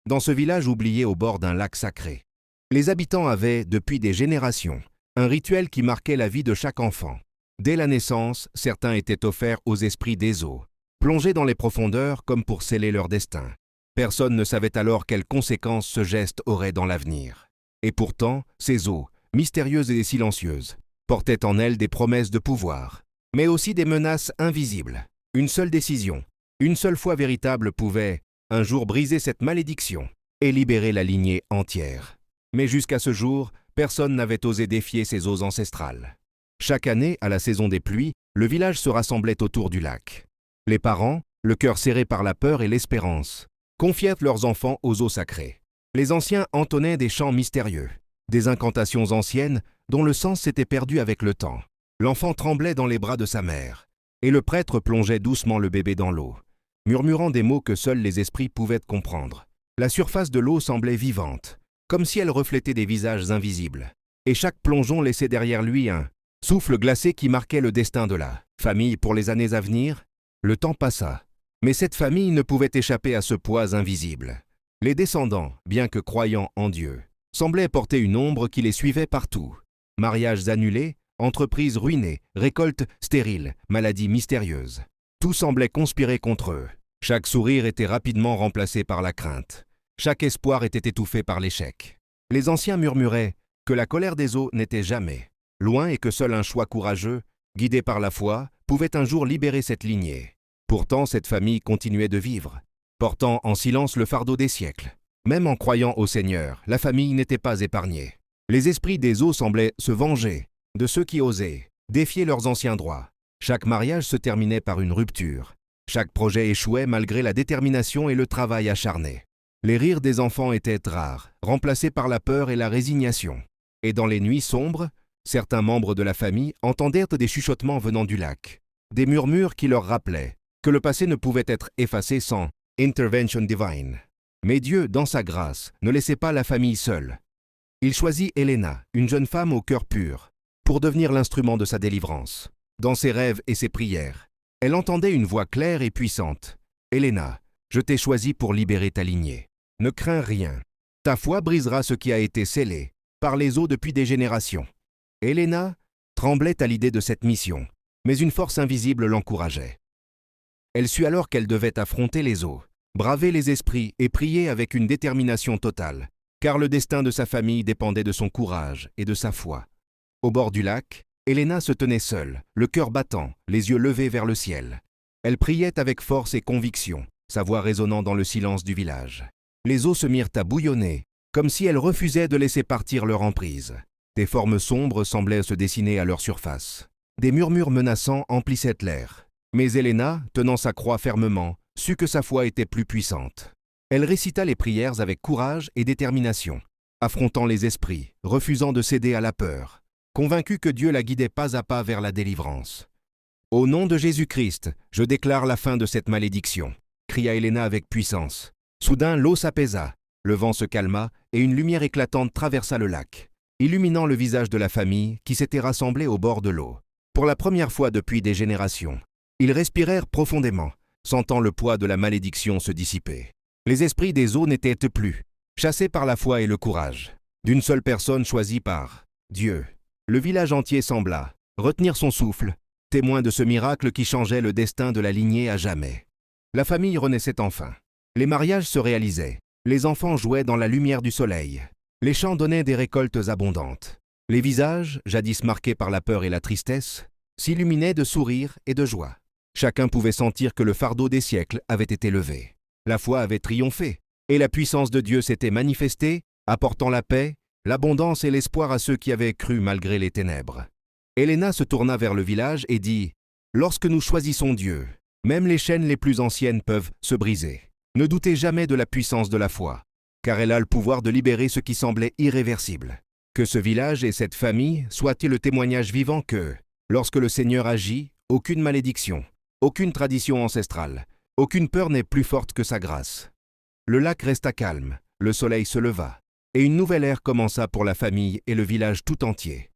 dans ce village oublié au bord d'un lac sacré. Les habitants avaient, depuis des générations, un rituel qui marquait la vie de chaque enfant. Dès la naissance, certains étaient offerts aux esprits des eaux, plongés dans les profondeurs comme pour sceller leur destin. Personne ne savait alors quelles conséquences ce geste aurait dans l'avenir. Et pourtant, ces eaux, mystérieuses et silencieuses, portaient en elles des promesses de pouvoir, mais aussi des menaces invisibles. Une seule décision, une seule foi véritable pouvait, un jour, briser cette malédiction et libérer la lignée entière. Mais jusqu'à ce jour, personne n'avait osé défier ces eaux ancestrales. Chaque année, à la saison des pluies, le village se rassemblait autour du lac. Les parents, le cœur serré par la peur et l'espérance, confiaient leurs enfants aux eaux sacrées. Les anciens entonnaient des chants mystérieux, des incantations anciennes dont le sens s'était perdu avec le temps. L'enfant tremblait dans les bras de sa mère, et le prêtre plongeait doucement le bébé dans l'eau, murmurant des mots que seuls les esprits pouvaient comprendre. La surface de l'eau semblait vivante, comme si elle reflétait des visages invisibles, et chaque plongeon laissait derrière lui un souffle glacé qui marquait le destin de la famille pour les années à venir. Le temps passa, mais cette famille ne pouvait échapper à ce poids invisible. Les descendants, bien que croyants en Dieu, semblaient porter une ombre qui les suivait partout. Mariages annulés, entreprises ruinées, récoltes stériles, maladies mystérieuses. Tout semblait conspirer contre eux. Chaque sourire était rapidement remplacé par la crainte. Chaque espoir était étouffé par l'échec. Les anciens murmuraient que la colère des eaux n'était jamais loin et que seul un choix courageux, guidé par la foi, pouvait un jour libérer cette lignée. Pourtant, cette famille continuait de vivre, portant en silence le fardeau des siècles. Même en croyant au Seigneur, la famille n'était pas épargnée. Les esprits des eaux semblaient se venger de ceux qui osaient défier leurs anciens droits. Chaque mariage se terminait par une rupture. Chaque projet échouait malgré la détermination et le travail acharné. Les rires des enfants étaient rares, remplacés par la peur et la résignation. Et dans les nuits sombres, certains membres de la famille entendirent des chuchotements venant du lac, des murmures qui leur rappelaient que le passé ne pouvait être effacé sans intervention divine. Mais Dieu, dans sa grâce, ne laissait pas la famille seule. Il choisit Helena, une jeune femme au cœur pur, pour devenir l'instrument de sa délivrance. Dans ses rêves et ses prières, elle entendait une voix claire et puissante. « Helena, je t'ai choisi pour libérer ta lignée. Ne crains rien. Ta foi brisera ce qui a été scellé par les eaux depuis des générations. » Helena tremblait à l'idée de cette mission, mais une force invisible l'encourageait. Elle sut alors qu'elle devait affronter les eaux, braver les esprits et prier avec une détermination totale, car le destin de sa famille dépendait de son courage et de sa foi. Au bord du lac, Helena se tenait seule, le cœur battant, les yeux levés vers le ciel. Elle priait avec force et conviction, sa voix résonnant dans le silence du village. Les eaux se mirent à bouillonner, comme si elles refusaient de laisser partir leur emprise. Des formes sombres semblaient se dessiner à leur surface. Des murmures menaçants emplissaient l'air. Mais Helena, tenant sa croix fermement, sut que sa foi était plus puissante. Elle récita les prières avec courage et détermination, affrontant les esprits, refusant de céder à la peur, convaincue que Dieu la guidait pas à pas vers la délivrance. « Au nom de Jésus-Christ, je déclare la fin de cette malédiction », cria Helena avec puissance. Soudain, l'eau s'apaisa, le vent se calma et une lumière éclatante traversa le lac, illuminant le visage de la famille qui s'était rassemblée au bord de l'eau. Pour la première fois depuis des générations, ils respirèrent profondément, sentant le poids de la malédiction se dissiper. Les esprits des eaux n'étaient plus, chassés par la foi et le courage, d'une seule personne choisie par Dieu. Le village entier sembla retenir son souffle, témoin de ce miracle qui changeait le destin de la lignée à jamais. La famille renaissait enfin. Les mariages se réalisaient. Les enfants jouaient dans la lumière du soleil. Les champs donnaient des récoltes abondantes. Les visages, jadis marqués par la peur et la tristesse, s'illuminaient de sourires et de joie. Chacun pouvait sentir que le fardeau des siècles avait été levé. La foi avait triomphé, et la puissance de Dieu s'était manifestée, apportant la paix, l'abondance et l'espoir à ceux qui avaient cru malgré les ténèbres. Helena se tourna vers le village et dit « Lorsque nous choisissons Dieu, même les chaînes les plus anciennes peuvent se briser. Ne doutez jamais de la puissance de la foi, car elle a le pouvoir de libérer ce qui semblait irréversible. Que ce village et cette famille soient le témoignage vivant que, lorsque le Seigneur agit, aucune malédiction, aucune tradition ancestrale, aucune peur n'est plus forte que sa grâce. » Le lac resta calme, le soleil se leva, et une nouvelle ère commença pour la famille et le village tout entier.